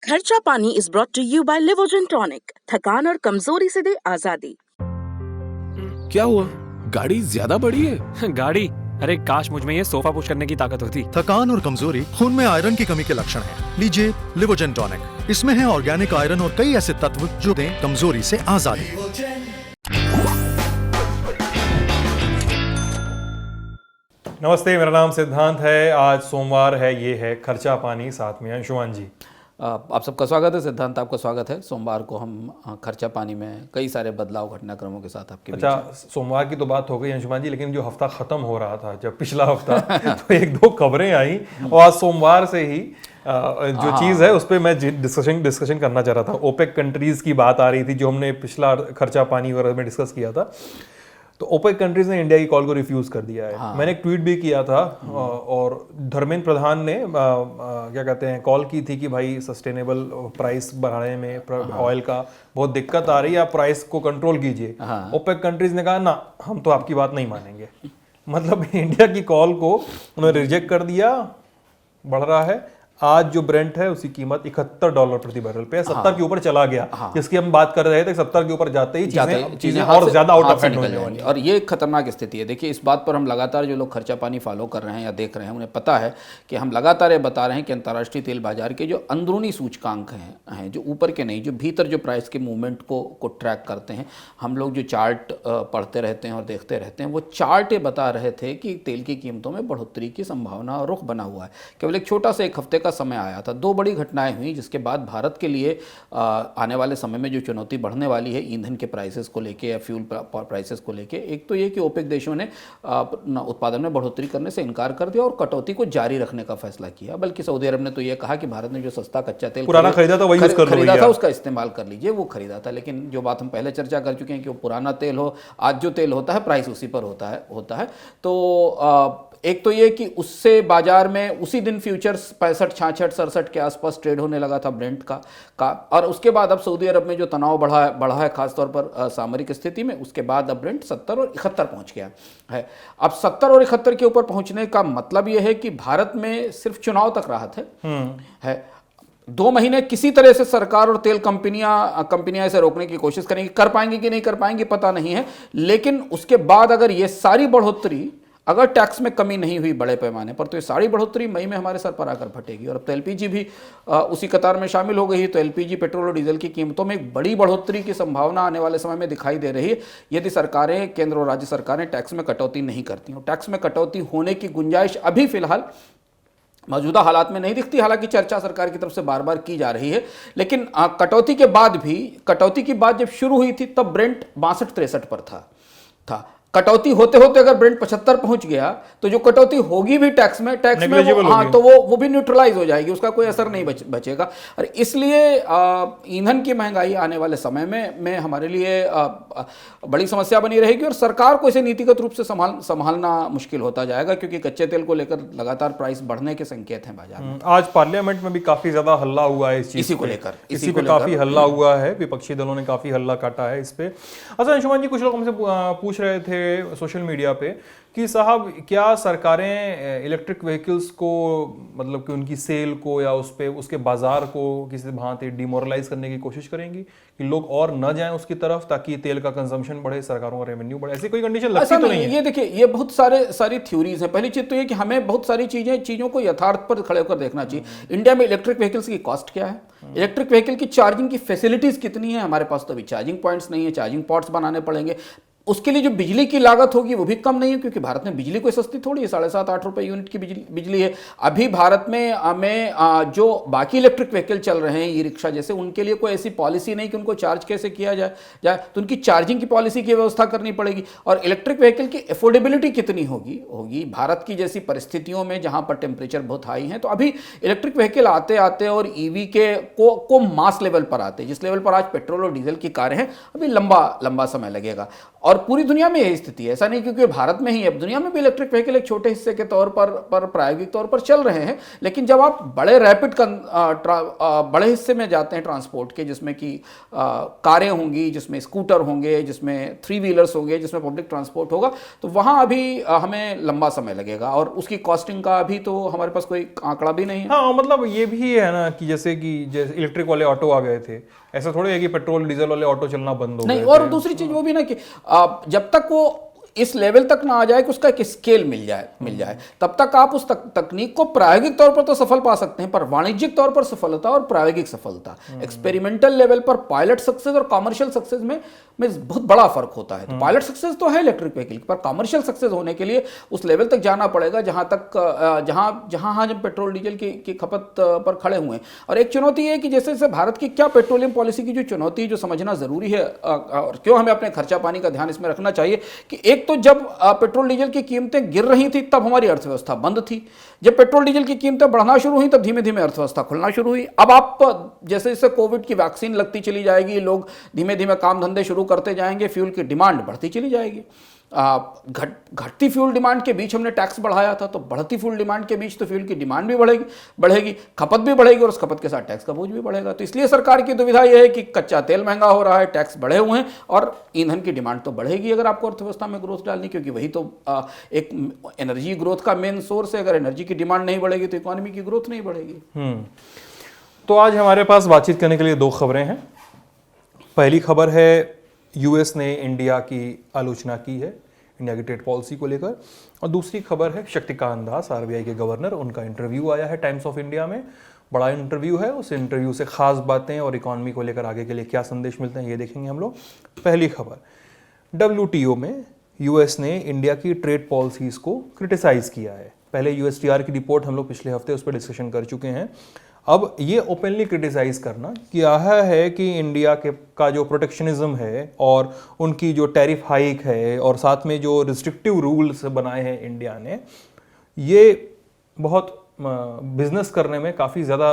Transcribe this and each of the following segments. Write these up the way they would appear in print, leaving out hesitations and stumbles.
खर्चा पानी is brought to you by Livogen tonic. थकान और कमजोरी से दे आजादी। क्या हुआ? गाड़ी ज्यादा बड़ी है? गाड़ी? अरे काश मुझ में ये सोफा पुश करने की ताकत होती। थकान और कमजोरी खून में आयरन की कमी के लक्षण हैं। लीजिए लिवोजन टॉनिक। इसमें है ऑर्गेनिक आयरन और कई ऐसे तत्व जो दें कमजोरी से आजादी। नमस्ते, मेरा नाम सिद्धांत है। आज सोमवार है, ये है खर्चा पानी, साथ में अंशुमान जी। आप सबका स्वागत है। सिद्धांत, आपका स्वागत है। सोमवार को हम खर्चा पानी में कई सारे बदलाव घटनाक्रमों के साथ आपके बीच। अच्छा, सोमवार की तो बात हो गई अंशुमान जी, लेकिन जो हफ्ता खत्म हो रहा था, जब पिछला हफ्ता तो एक दो खबरें आई और आज सोमवार से ही जो चीज़ है उस पर मैं डिस्कशन करना चाह रहा था। ओपेक कंट्रीज की बात आ रही थी, जो हमने पिछला खर्चा पानी वगैरह में डिस्कस किया था। तो ओपेक कंट्रीज ने इंडिया की कॉल को रिफ्यूज कर दिया है। मैंने एक ट्वीट भी किया था और धर्मेंद्र प्रधान ने क्या कहते हैं कॉल की थी कि भाई सस्टेनेबल प्राइस बढ़ाने में ऑयल का बहुत दिक्कत आ रही है, आप प्राइस को कंट्रोल कीजिए। ओपेक कंट्रीज ने कहा ना, हम तो आपकी बात नहीं मानेंगे। मतलब इंडिया की कॉल को उन्होंने रिजेक्ट कर दिया। बढ़ रहा है। आज जो ब्रेंट है उसकी कीमत $71 प्रति बैरल पे 70 के ऊपर चला गया। जिसकी हम बात कर रहे थे, 70 के ऊपर जाते ही चीजें और ज्यादा आउट ऑफ हैंड हो जाएंगी। और ये एक खतरनाक स्थिति है। देखिए, इस बात पर हम लगातार, जो लोग खर्चा पानी फॉलो कर रहे हैं या देख रहे हैं, उन्हें पता है कि हम लगातार ये बता रहे हैं कि अंतर्राष्ट्रीय तेल बाजार के जो अंदरूनी सूचकांक हैं, जो ऊपर के नहीं, जो भीतर जो प्राइस के मूवमेंट को ट्रैक करते हैं, हम लोग जो चार्ट पढ़ते रहते हैं और देखते रहते हैं, वो चार्ट ये बता रहे थे कि तेल की कीमतों में बढ़ोतरी की संभावना और रुख बना हुआ है। केवल एक छोटा सा एक हफ्ते का समय आया था, दो बड़ी घटनाएं हुई, जिसके बाद भारत के लिए आने वाले समय में जो चुनौती बढ़ने वाली है ईंधन के प्राइसेस को लेके या फ्यूल प्राइसेस को लेके, एक तो ये कि ओपेक देशों ने उत्पादन में बढ़ोतरी करने से इनकार कर दिया और कटौती को जारी रखने का फैसला किया। बल्कि सऊदी अरब ने तो ये कहा कि भारत ने जो सस्ता कच्चा तेल पुराना खरीदा था, वही यूज कर लो, खरीदा था, उसका इस्तेमाल कर लीजिए। वो खरीदा था, लेकिन जो बात हम पहले चर्चा कर चुके हैं कि वो पुराना तेल हो, आज जो तेल होता है प्राइस उसी पर होता है। तो एक तो ये कि उससे बाजार में उसी दिन फ्यूचर्स 65, 66, 67 के आसपास ट्रेड होने लगा था ब्रेंट का। और उसके बाद अब सऊदी अरब में जो तनाव बढ़ा है खासतौर पर सामरिक स्थिति में, उसके बाद अब ब्रेंट 70 और 71 पहुंच गया है। अब 70 और 71 के ऊपर पहुंचने का मतलब ये है कि भारत में सिर्फ चुनाव तक राहत है। 2 महीने किसी तरह से सरकार और तेल कंपनियां इसे रोकने की कोशिश करेंगी। कर पाएंगी कि नहीं कर पाएंगी पता नहीं है, लेकिन उसके बाद अगर ये सारी बढ़ोतरी, अगर टैक्स में कमी नहीं हुई बड़े पैमाने पर, तो ये सारी बढ़ोतरी मई में हमारे सर पर आकर फटेगी। और अब तो एलपीजी भी उसी कतार में शामिल हो गई है। तो एलपीजी, पेट्रोल और डीजल की कीमतों में एक बड़ी बढ़ोतरी की संभावना आने वाले समय में दिखाई दे रही है, यदि सरकारें, केंद्र और राज्य सरकारें टैक्स में कटौती नहीं करती। और टैक्स में कटौती होने की गुंजाइश अभी फिलहाल मौजूदा हालात में नहीं दिखती। हालांकि चर्चा सरकार की तरफ से बार बार की जा रही है, लेकिन कटौती की बात जब शुरू हुई थी तब ब्रेंट 62-63 पर था। कटौती होते होते अगर ब्रेंट 75 पहुंच गया, तो जो कटौती होगी भी टैक्स में तो वो भी न्यूट्रलाइज हो जाएगी, उसका कोई असर नहीं बचेगा। और इसलिए ईंधन की महंगाई आने वाले समय में हमारे लिए बड़ी समस्या बनी रहेगी और सरकार को इसे नीतिगत रूप से संभालना मुश्किल होता जाएगा, क्योंकि कच्चे तेल को लेकर लगातार प्राइस बढ़ने के संकेत हैं बाजार में। आज पार्लियामेंट में भी काफी ज्यादा हल्ला हुआ है इसी को लेकर, काफी हल्ला हुआ है। विपक्षी दलों ने काफी हल्ला काटा है इस पे। अच्छा अंशुमान जी, कुछ लोग हमसे पूछ रहे थे सोशल मीडिया पे कि साहब, क्या सरकारें इलेक्ट्रिक व्हीकल्स को, मतलब कि उनकी सेल को या उसके बाजार को किसी भांति डिमोरलाइज करने की कोशिश करेंगी कि लोग और न जाएं उसकी तरफ, ताकि तेल का कंजम्पशन बढ़े, सरकारों का रेवेन्यू बढ़े? ऐसी कोई कंडीशन लगती तो नहीं है? ये देखिए, ये बहुत सारी थ्योरीज हैं। पहली चीज तो ये कि हमें बहुत सारी चीजों को यथार्थ पर खड़े होकर देखना चाहिए। इंडिया में इलेक्ट्रिक व्हीकल्स की कॉस्ट क्या है, इलेक्ट्रिक व्हीकल की चार्जिंग की फैसिलिटीज कितनी है? हमारे पास तो अभी चार्जिंग पॉइंट्स नहीं है, चार्जिंग पॉट्स बनाने पड़ेंगे। उसके लिए जो बिजली की लागत होगी वो भी कम नहीं है, क्योंकि भारत में बिजली कोई सस्ती थोड़ी है, 7.5-8 रुपए यूनिट की बिजली है। अभी भारत में जो बाकी इलेक्ट्रिक व्हीकल चल रहे हैं, ई रिक्शा जैसे, उनके लिए कोई ऐसी पॉलिसी नहीं कि उनको चार्ज कैसे किया जाए, तो उनकी चार्जिंग की पॉलिसी की व्यवस्था करनी पड़ेगी। और इलेक्ट्रिक व्हीकल की अफोर्डेबिलिटी कितनी होगी भारत की जैसी परिस्थितियों में, जहां पर टेम्परेचर बहुत हाई है। तो अभी इलेक्ट्रिक व्हीकल आते आते और ईवी को मास लेवल पर आते, जिस लेवल पर आज पेट्रोल और डीजल की कारें हैं, अभी लंबा समय लगेगा। और और पूरी दुनिया में यही स्थिति है, ऐसा नहीं क्योंकि भारत में ही है, दुनिया में भी इलेक्ट्रिक व्हीकल एक छोटे हिस्से के तौर पर प्रायोगिक तौर पर चल रहे हैं। लेकिन जब आप बड़े रैपिड बड़े हिस्से में जाते हैं ट्रांसपोर्ट के, जिसमें कि कारें होंगी, जिसमें स्कूटर होंगे, जिसमें 3 व्हीलर्स होंगे, जिसमें पब्लिक ट्रांसपोर्ट होगा, तो वहाँ अभी हमें लंबा समय लगेगा और उसकी कॉस्टिंग का अभी तो हमारे पास कोई आंकड़ा भी नहीं है। हाँ, मतलब ये भी है ना कि जैसे इलेक्ट्रिक वाले ऑटो आ गए थे, ऐसा थोड़ी है कि पेट्रोल डीजल वाले ऑटो चलना बंद हो गए नहीं, और दूसरी चीज वो भी ना कि जब तक वो इस लेवल तक ना आ जाए कि उसका एक स्केल मिल जाए तब तक आप उस तकनीक को प्रायोगिक तौर पर तो सफल पा सकते हैं, पर वाणिज्यिक तौर पर सफलता और प्रायोगिक सफलता, एक्सपेरिमेंटल लेवल पर पायलट सक्सेस और कमर्शियल सक्सेस में बहुत बड़ा फर्क होता है। तो पायलट सक्सेस तो है इलेक्ट्रिक व्हीकल, पर कमर्शियल सक्सेस होने के लिए उस लेवल तक जाना पड़ेगा जहां हम पेट्रोल डीजल की खपत पर खड़े हुए हैं। और एक चुनौती है कि जैसे भारत की क्या पेट्रोलियम पॉलिसी की जो चुनौती जो समझना जरूरी है और क्यों हमें अपने खर्चा पानी का ध्यान इसमें रखना चाहिए कि एक तो जब पेट्रोल डीजल की कीमतें गिर रही थी तब हमारी अर्थव्यवस्था बंद थी, जब पेट्रोल डीजल की कीमतें बढ़ना शुरू हुई तब धीमे धीमे अर्थव्यवस्था खुलना शुरू हुई। अब आप जैसे जैसे कोविड की वैक्सीन लगती चली जाएगी, लोग धीमे धीमे काम धंधे शुरू करते जाएंगे, फ्यूल की डिमांड बढ़ती चली जाएगी। घटती फ्यूल डिमांड के बीच हमने टैक्स बढ़ाया था, तो बढ़ती फ्यूल डिमांड के बीच तो फ्यूल की डिमांड भी बढ़ेगी, खपत भी बढ़ेगी और उस खपत के साथ टैक्स का बोझ भी बढ़ेगा। तो इसलिए सरकार की दुविधा यह है कि कच्चा तेल महंगा हो रहा है, टैक्स बढ़े हुए हैं और ईंधन की डिमांड तो बढ़ेगी अगर आपको अर्थव्यवस्था में ग्रोथ डालनी, क्योंकि वही तो एक एनर्जी ग्रोथ का मेन सोर्स है। अगर एनर्जी की डिमांड नहीं बढ़ेगी तो इकोनॉमी की ग्रोथ नहीं बढ़ेगी। तो आज हमारे पास बातचीत करने के लिए 2 खबरें हैं। पहली खबर है, यूएस ने इंडिया की आलोचना की है इंडिया की ट्रेड पॉलिसी को लेकर, और दूसरी खबर है शक्तिकांत दास आरबीआई के गवर्नर, उनका इंटरव्यू आया है टाइम्स ऑफ इंडिया में। बड़ा इंटरव्यू है, उस इंटरव्यू से खास बातें और इकॉनमी को लेकर आगे के लिए क्या संदेश मिलते हैं ये देखेंगे हम लोग। पहली खबर, WTO में यूएस ने इंडिया की ट्रेड पॉलिसीज को क्रिटिसाइज किया है। पहले यूएसटीआर की रिपोर्ट हम लोग पिछले हफ्ते उस पर डिस्कशन कर चुके हैं। अब ये ओपनली क्रिटिसाइज करना किया है कि इंडिया का जो प्रोटेक्शनिज्म है और उनकी जो टैरिफ हाइक है और साथ में जो रिस्ट्रिक्टिव रूल्स बनाए हैं इंडिया ने, ये बहुत बिजनेस करने में काफ़ी ज़्यादा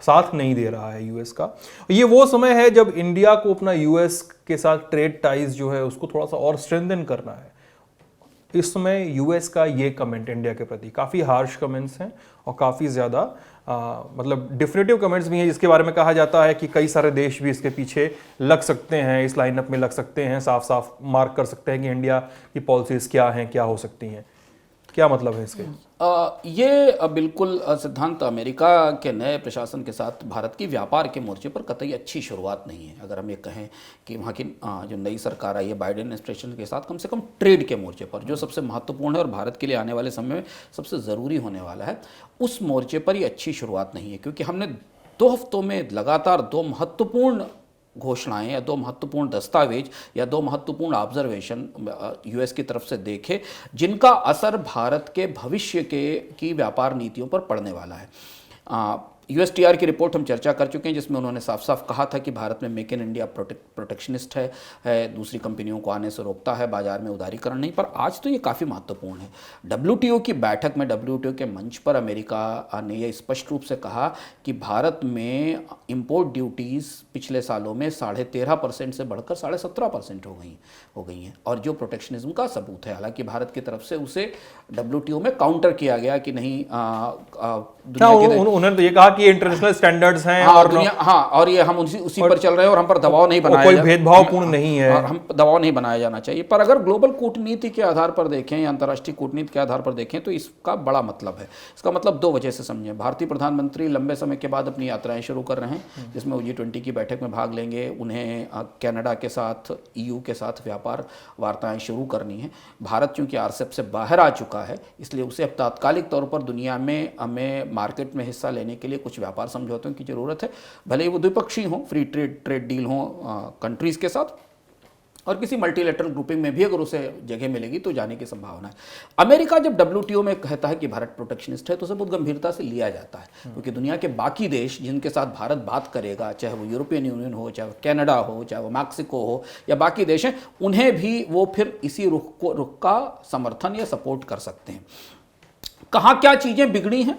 साथ नहीं दे रहा है यूएस का। ये वो समय है जब इंडिया को अपना यूएस के साथ ट्रेड टाइज जो है उसको थोड़ा सा और स्ट्रेंथन करना है। इस समय यूएस का ये कमेंट इंडिया के प्रति काफ़ी हार्श कमेंट्स हैं और काफ़ी ज़्यादा मतलब डिफरेटिव कमेंट्स भी हैं, जिसके बारे में कहा जाता है कि कई सारे देश भी इसके पीछे लग सकते हैं, इस लाइनअप में लग सकते हैं, साफ साफ मार्क कर सकते हैं कि इंडिया की पॉलिसीज़ क्या हैं, क्या हो सकती हैं। क्या मतलब है इसके? ये बिल्कुल सिद्धांत अमेरिका के नए प्रशासन के साथ भारत की व्यापार के मोर्चे पर कतई अच्छी शुरुआत नहीं है। अगर हम ये कहें कि वहाँ की जो नई सरकार आई है बाइडेन एडमिनिस्ट्रेशन के साथ, कम से कम ट्रेड के मोर्चे पर जो सबसे महत्वपूर्ण है और भारत के लिए आने वाले समय में सबसे ज़रूरी होने वाला है, उस मोर्चे पर ये अच्छी शुरुआत नहीं है। क्योंकि हमने 2 हफ्तों में लगातार 2 महत्वपूर्ण घोषणाएं या 2 महत्वपूर्ण दस्तावेज या 2 महत्वपूर्ण ऑब्जर्वेशन यूएस की तरफ से देखे, जिनका असर भारत के भविष्य की व्यापार नीतियों पर पड़ने वाला है। यूएसटीआर की रिपोर्ट हम चर्चा कर चुके हैं, जिसमें उन्होंने साफ साफ कहा था कि भारत में मेक इन इंडिया प्रोटेक्शनिस्ट है, दूसरी कंपनियों को आने से रोकता है, बाजार में उदारीकरण नहीं। पर आज तो ये काफ़ी महत्वपूर्ण है। WTO की बैठक में WTO के मंच पर अमेरिका ने यह स्पष्ट रूप से कहा कि भारत में इंपोर्ट ड्यूटीज़ पिछले सालों में 13.5% से बढ़कर 17.5% हो गई हैं, और जो प्रोटेक्शनिज्म का सबूत है। हालांकि भारत की तरफ से उसे WTO में काउंटर किया गया कि नहीं, उन्होंने तो ये कहा कि इंटरनेशनल स्टैंडर्ड्स हैं और ये हम उसी पर चल रहे हैं और हम पर दबाव नहीं बनाया, कोई भेदभावपूर्ण नहीं है और हम दबाव नहीं बनाया जाना चाहिए। पर अगर ग्लोबल कूटनीति के आधार पर देखें या अंतर्राष्ट्रीय कूटनीति के आधार पर देखें तो इसका बड़ा मतलब है। इसका मतलब 2 वजह से समझें। भारतीय प्रधानमंत्री लंबे समय के बाद अपनी यात्राएं शुरू कर रहे हैं, जिसमें G20 की बैठक में भाग लेंगे। उन्हें कनाडा के साथ, EU के साथ व्यापार वार्ताएं शुरू करनी है। भारत चूंकि RCEP से बाहर आ चुका है, इसलिए उसे अब तात्कालिक तौर पर दुनिया में हमें मार्केट में हिस्सा लेने के लिए कुछ व्यापार समझौतों की जरूरत है, भले ही वो द्विपक्षीय हो, फ्री ट्रेड डील हो कंट्रीज के साथ, और किसी मल्टीलेटरल ग्रुपिंग में भी अगर उसे जगह मिलेगी तो जाने की संभावना है। अमेरिका जब WTO में कहता है कि भारत प्रोटेक्शनिस्ट है तो उसे बहुत गंभीरता से लिया जाता है, क्योंकि दुनिया के बाकी देश जिनके साथ भारत बात करेगा, चाहे वो यूरोपियन यूनियन हो, चाहे वो कनाडा हो, चाहे वो मैक्सिको हो या बाकी देश हैं, उन्हें भी वो फिर इसी रुख का समर्थन या सपोर्ट कर सकते हैं। कहाँ क्या चीज़ें बिगड़ी हैं,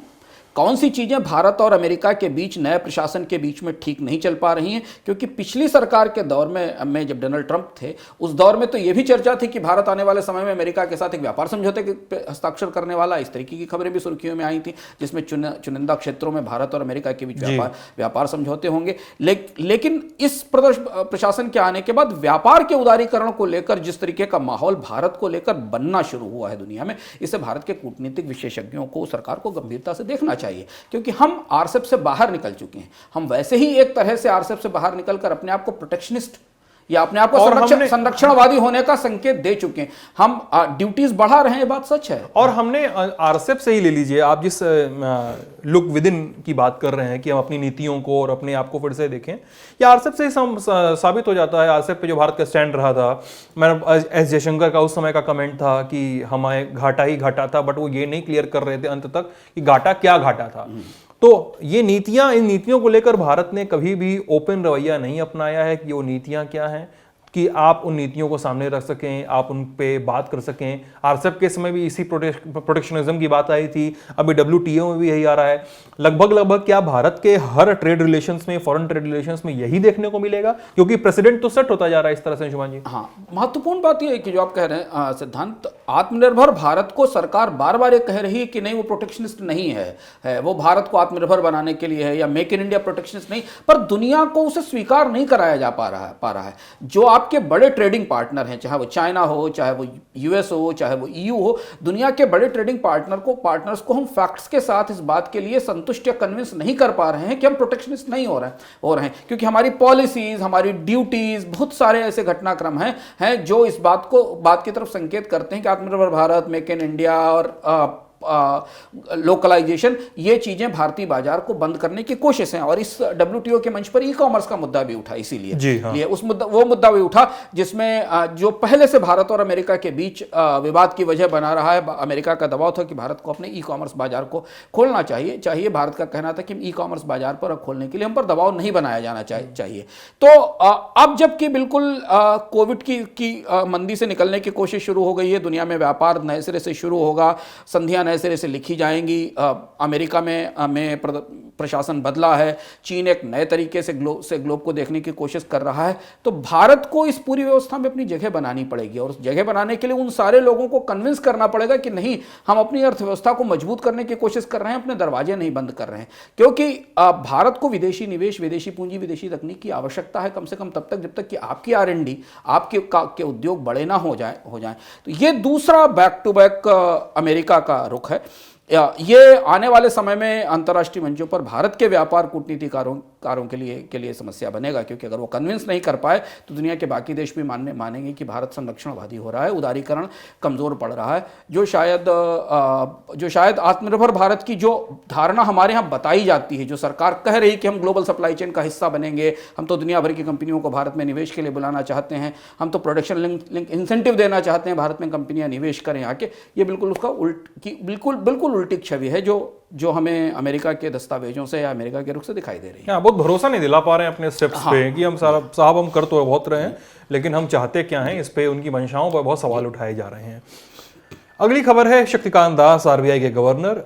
कौन सी चीज़ें भारत और अमेरिका के बीच, नए प्रशासन के बीच में ठीक नहीं चल पा रही हैं, क्योंकि पिछली सरकार के दौर में जब डोनाल्ड ट्रंप थे, उस दौर में तो ये भी चर्चा थी कि भारत आने वाले समय में अमेरिका के साथ एक व्यापार समझौते पे हस्ताक्षर करने वाला, इस तरीके की खबरें भी सुर्खियों में आई थी, जिसमें चुनिंदा क्षेत्रों में भारत और अमेरिका के बीच व्यापार समझौते होंगे। लेकिन इस प्रशासन के आने के बाद व्यापार के उदारीकरण को लेकर जिस तरीके का माहौल भारत को लेकर बनना शुरू हुआ है दुनिया में, इसे भारत के कूटनीतिक विशेषज्ञों को, सरकार को गंभीरता से देखना चाहिए, क्योंकि हम आरसेप से बाहर निकल चुके हैं। हम वैसे ही एक तरह से आरसेप से बाहर निकलकर अपने आप को प्रोटेक्शनिस्ट या अपने आप को संरक्षणवादी होने का संकेत दे चुके हैं। हम ड्यूटीज बढ़ा रहे हैं, ये बात सच है। और हमने आरसेप से ही ले लीजिए, आप जिस लुक विद इन की बात कर रहे हैं कि हम अपनी नीतियों को और अपने आप को फिर से देखें, या आरसेप से ही साबित हो जाता है। आरसेप पे जो भारत का स्टैंड रहा था, मैंने एस जयशंकर का उस समय का कमेंट था कि हमें घाटा ही घाटा था, बट वो ये नहीं क्लियर कर रहे थे अंत तक कि घाटा क्या घाटा था। तो ये नीतियां, इन नीतियों को लेकर भारत ने कभी भी ओपन रवैया नहीं अपनाया है कि वो नीतियां क्या हैं, कि आप उन नीतियों को सामने रख सकें, आप उन पे बात कर सकें। आरसेप के समय भी इसी प्रोटेक्शनिज्म की बात आई थी, अभी WTO में भी यही आ रहा है। लगभग क्या भारत के हर ट्रेड रिलेशंस में, फॉरेन ट्रेड रिलेशंस में यही देखने को मिलेगा? क्योंकि प्रेसिडेंट तो सेट होता जा रहा है इस तरह से। अंशुमान जी, हाँ, महत्वपूर्ण बात यह है कि जो आप कह रहे हैं सिद्धांत, आत्मनिर्भर भारत को सरकार बार बार ये कह रही है कि नहीं, वो प्रोटेक्शनिस्ट नहीं है, वो भारत को आत्मनिर्भर बनाने के लिए है, या मेक इन इंडिया प्रोटेक्शनिस्ट नहीं, पर दुनिया को उसे स्वीकार नहीं कराया जा पा रहा है। जो आपके बड़े ट्रेडिंग पार्टनर हैं, चाहे वो चाइना हो, चाहे वो यूएस हो, चाहे वो EU हो, दुनिया के बड़े ट्रेडिंग पार्टनर्स को हम फैक्ट्स के साथ इस बात के लिए संतुष्ट या कन्विंस नहीं कर पा रहे हैं कि हम प्रोटेक्शनिस्ट नहीं हो रहे हैं, क्योंकि हमारी पॉलिसीज, हमारी ड्यूटीज, बहुत सारे ऐसे घटनाक्रम हैं जो इस बात की तरफ संकेत करते हैं कि आत्मनिर्भर भारत, मेक इन इंडिया और लोकलाइजेशन, ये चीजें भारतीय बाजार को बंद करने की कोशिश है। और इस WTO के मंच पर ई-कॉमर्स का मुद्दा भी उठा, इसीलिए वो मुद्दा भी उठा जिसमें जो पहले से भारत और अमेरिका के बीच विवाद की वजह बना रहा है। अमेरिका का दबाव था कि भारत को अपने ई-कॉमर्स बाजार को खोलना चाहिए। भारत का कहना था कि ई-कॉमर्स बाजार पर खोलने के लिए हम पर दबाव नहीं बनाया जाना चाहिए। तो अब जबकि बिल्कुल कोविड की मंदी से निकलने की कोशिश शुरू हो गई है, दुनिया में व्यापार नए सिरे से शुरू होगा, संधियां नए सिरे से लिखी जाएंगी, अमेरिका में प्रशासन बदला है, चीन एक नए तरीके से ग्लोब को देखने की कोशिश कर रहा है, तो भारत को इस पूरी व्यवस्था में अपनी जगह बनानी पड़ेगी। और उस जगह बनाने के लिए उन सारे लोगों को कन्विंस करना पड़ेगा कि नहीं, हम अपनी अर्थव्यवस्था को मजबूत करने की कोशिश कर रहे हैं, अपने दरवाजे नहीं बंद कर रहे हैं। क्योंकि भारत को विदेशी निवेश, विदेशी पूंजी, विदेशी तकनीक की आवश्यकता है, कम से कम तब तक जब तक कि आपकी R&D, आपके उद्योग बड़े ना हो जाएं। तो ये दूसरा बैक टू बैक अमेरिका का रुख है। ये आने वाले समय में अंतर्राष्ट्रीय मंचों पर भारत के व्यापार कूटनीतिकारों के लिए समस्या बनेगा, क्योंकि अगर वो कन्विंस नहीं कर पाए तो दुनिया के बाकी देश भी मानेंगे कि भारत संरक्षणवादी हो रहा है, उदारीकरण कमजोर पड़ रहा है, जो शायद आत्मनिर्भर भारत की जो धारणा हमारे यहाँ बताई जाती है, जो सरकार कह रही है कि हम ग्लोबल सप्लाई चेन का हिस्सा बनेंगे, हम तो दुनिया भर की कंपनियों को भारत में निवेश के लिए बुलाना चाहते हैं, हम तो प्रोडक्शन लिंक इंसेंटिव देना चाहते हैं, भारत में कंपनियां निवेश करें आके, ये बिल्कुल उसका बिल्कुल उल्टी छवि है जो हमें अमेरिका के दस्तावेजों से या अमेरिका के रुख से दिखाई दे रही है। बहुत भरोसा नहीं दिला पा रहे हैं अपने स्टेप्स पे कि हम साहब हम कर तो बहुत रहे हैं, लेकिन हम चाहते क्या हैं, इस पे उनकी मंशाओं पर बहुत सवाल उठाए जा रहे हैं। अगली खबर है शक्तिकांत दास, RBI के गवर्नर,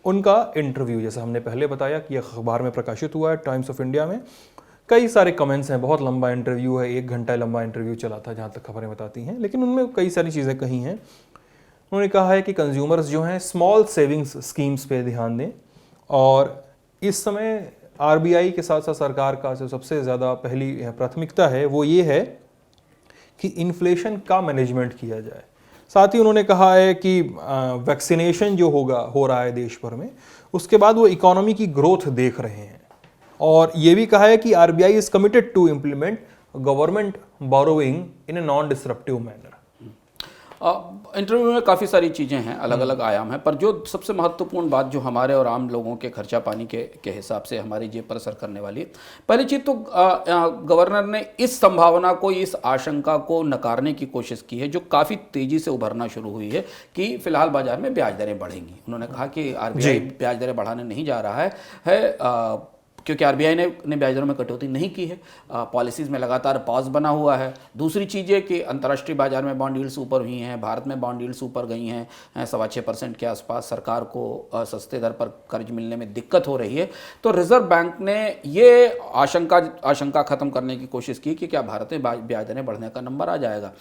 उनका इंटरव्यू, जैसे हमने पहले बताया कि अखबार में प्रकाशित हुआ है, टाइम्स ऑफ इंडिया में। कई सारे कमेंट्स हैं, बहुत लंबा इंटरव्यू है, 1 घंटा लंबा इंटरव्यू चला था जहाँ तक खबरें बताती हैं, लेकिन उनमें कई सारी चीज़ें कही हैं। उन्होंने कहा है कि कंज्यूमर्स जो हैं स्मॉल सेविंग्स स्कीम्स पे ध्यान दें, और इस समय RBI के साथ साथ सरकार का जो सबसे ज़्यादा पहली प्राथमिकता है वो ये है कि इन्फ्लेशन का मैनेजमेंट किया जाए। साथ ही उन्होंने कहा है कि वैक्सीनेशन जो हो रहा है देश भर में, उसके बाद वो इकोनॉमी की ग्रोथ देख रहे हैं, और ये भी कहा है कि RBI is committed to implement government borrowing in a non disruptive manner. Interview में काफ़ी सारी चीज़ें हैं, अलग अलग आयाम हैं, पर जो सबसे महत्वपूर्ण बात जो हमारे और आम लोगों के खर्चा पानी के हिसाब से हमारी जेब पर असर करने वाली है, पहली चीज़ तो गवर्नर ने इस संभावना को, इस आशंका को नकारने की कोशिश की है, जो काफ़ी तेज़ी से उभरना शुरू हुई है, कि फिलहाल बाजार में ब्याज दरें बढ़ेंगी। उन्होंने कहा कि RBI ब्याज दरें बढ़ाने नहीं जा रहा है। क्योंकि आरबीआई ने ब्याज दरों में कटौती नहीं की है, पॉलिसीज़ में लगातार पॉज बना हुआ है। दूसरी चीज़ ये कि अंतर्राष्ट्रीय बाजार में बॉन्ड यील्ड्स ऊपर हुई हैं, भारत में बॉन्ड यील्ड्स ऊपर गई हैं 6.25% के आसपास, सरकार को सस्ते दर पर कर्ज मिलने में दिक्कत हो रही है। तो रिजर्व बैंक ने ये आशंका खत्म करने की कोशिश की कि क्या भारत में ब्याज दरें बढ़ने का नंबर आ जाएगा।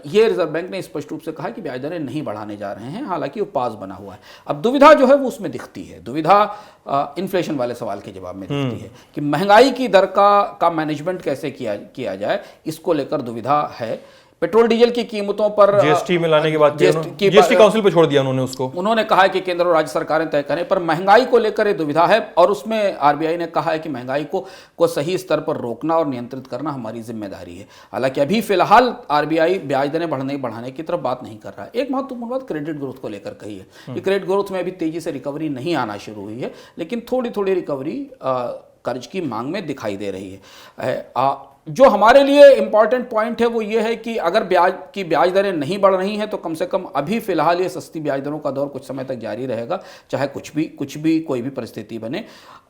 ये रिजर्व बैंक ने स्पष्ट रूप से कहा कि ब्याज दरें नहीं बढ़ाने जा रहे हैं, हालांकि वो पास बना हुआ है। अब दुविधा जो है वो उसमें दिखती है, दुविधा इन्फ्लेशन वाले सवाल के जवाब में दिखती है कि महंगाई की दर का मैनेजमेंट कैसे किया जाए, इसको लेकर दुविधा है। पेट्रोल डीजल की कीमतों पर जीएसटी में लाने के बाद जीएसटी काउंसिल पे छोड़ दिया उन्होंने कहा है कि केंद्र और राज्य सरकारें तय करें, पर महंगाई को लेकर ये दुविधा है और उसमें आरबीआई ने कहा है कि महंगाई को सही स्तर पर रोकना और नियंत्रित करना हमारी जिम्मेदारी है। हालांकि अभी फिलहाल आरबीआई ब्याज दरें बढ़ाने की तरफ बात नहीं कर रहा है। एक महत्वपूर्ण बात क्रेडिट ग्रोथ को लेकर कही है कि क्रेडिट ग्रोथ में अभी तेजी से रिकवरी नहीं आना शुरू हुई है, लेकिन थोड़ी थोड़ी रिकवरी कर्ज की मांग में दिखाई दे रही है। जो हमारे लिए इंपॉर्टेंट पॉइंट है वो ये है कि अगर ब्याज दरें नहीं बढ़ रही हैं तो कम से कम अभी फिलहाल ये सस्ती ब्याज दरों का दौर कुछ समय तक जारी रहेगा, चाहे कुछ भी कोई भी परिस्थिति बने,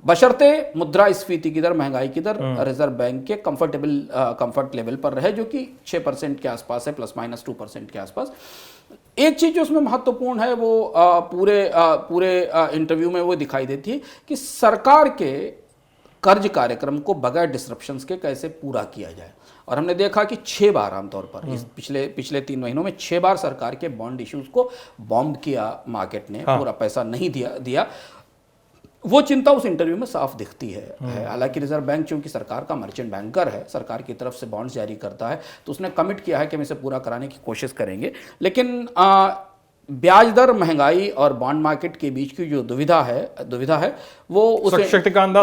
बशर्ते मुद्रास्फीति की दर, महंगाई की दर रिजर्व बैंक के कंफर्ट लेवल पर रहे, जो कि 6% के आसपास है, ±2% के आसपास। एक चीज जो उसमें महत्वपूर्ण है वो पूरे इंटरव्यू में वो दिखाई देती है कि सरकार के कर्ज कार्यक्रम को बगैर डिसरप्शंस के कैसे पूरा किया जाए। और हमने देखा कि 6 बार आमतौर पर इस पिछले 3 महीनों में 6 बार सरकार के बॉन्ड इश्यूज को बॉम्ब किया मार्केट ने, पूरा पैसा नहीं दिया। वो चिंता उस इंटरव्यू में साफ दिखती है। हालांकि रिजर्व बैंक चूंकि सरकार का मर्चेंट बैंकर है, सरकार की तरफ से बॉन्ड्स जारी करता है, तो उसने कमिट किया है कि हम इसे पूरा कराने की कोशिश करेंगे। लेकिन ब्याज दर, महंगाई और बॉन्ड मार्केट के बीच की जो दुविधा है वो शक्तिकांत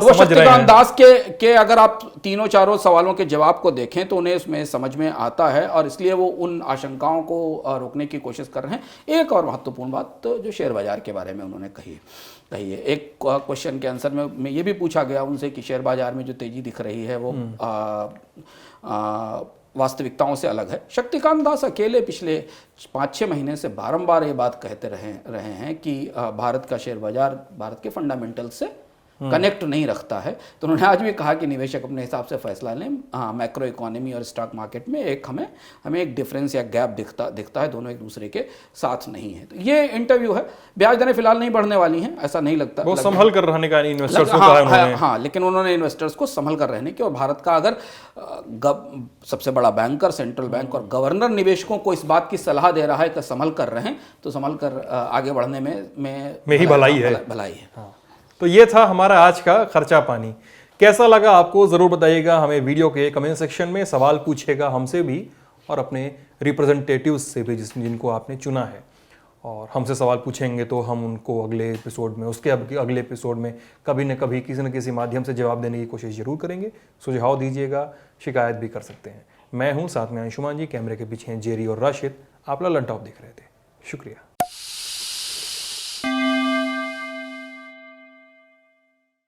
दास के अगर आप तीनों चारों सवालों के जवाब को देखें तो उन्हें उसमें समझ में आता है और इसलिए वो उन आशंकाओं को रोकने की कोशिश कर रहे हैं। एक और महत्वपूर्ण बात तो जो शेयर बाजार के बारे में उन्होंने कही है। एक क्वेश्चन के आंसर में ये भी पूछा गया उनसे कि शेयर बाजार में जो तेजी दिख रही है वो वास्तविकताओं से अलग है। शक्तिकांत दास अकेले पिछले 5-6 महीने से बारंबार ये बात कहते रहे हैं कि भारत का शेयर बाजार भारत के फंडामेंटल से कनेक्ट नहीं रखता है। तो उन्होंने आज भी कहा कि निवेशक अपने हिसाब से फैसला लें। मैक्रो इकोनॉमी और स्टॉक मार्केट में हमें एक डिफरेंस या गैप दिखता है, दोनों एक दूसरे के साथ नहीं है। तो ये इंटरव्यू है। ब्याज दरें फिलहाल नहीं बढ़ने वाली हैं, ऐसा नहीं लगता। वो संभल कर रहने का इन्वेस्टर्स को कहा उन्होंने। हाँ, लेकिन उन्होंने इन्वेस्टर्स को संभल कर रहने की, और भारत का अगर सबसे बड़ा बैंकर, सेंट्रल बैंक और गवर्नर निवेशकों को इस बात की सलाह दे रहा है कि संभल कर रहें, तो संभल कर आगे बढ़ने में ही भलाई है। हाँ। तो ये था हमारा आज का खर्चा पानी। कैसा लगा आपको ज़रूर बताइएगा हमें वीडियो के कमेंट सेक्शन में। सवाल पूछिएगा हमसे भी और अपने रिप्रेजेंटेटिव्स से भी जिनको आपने चुना है, और हमसे सवाल पूछेंगे तो हम उनको अगले एपिसोड में, उसके अगले एपिसोड में कभी न कभी किसी न किसी माध्यम से जवाब देने की कोशिश जरूर करेंगे। सुझाव दीजिएगा, शिकायत भी कर सकते हैं। मैं हूँ, साथ में अंशुमान जी, कैमरे के पीछे हैं जेरी और राशिद। आप ललन टॉप देख रहे थे। शुक्रिया।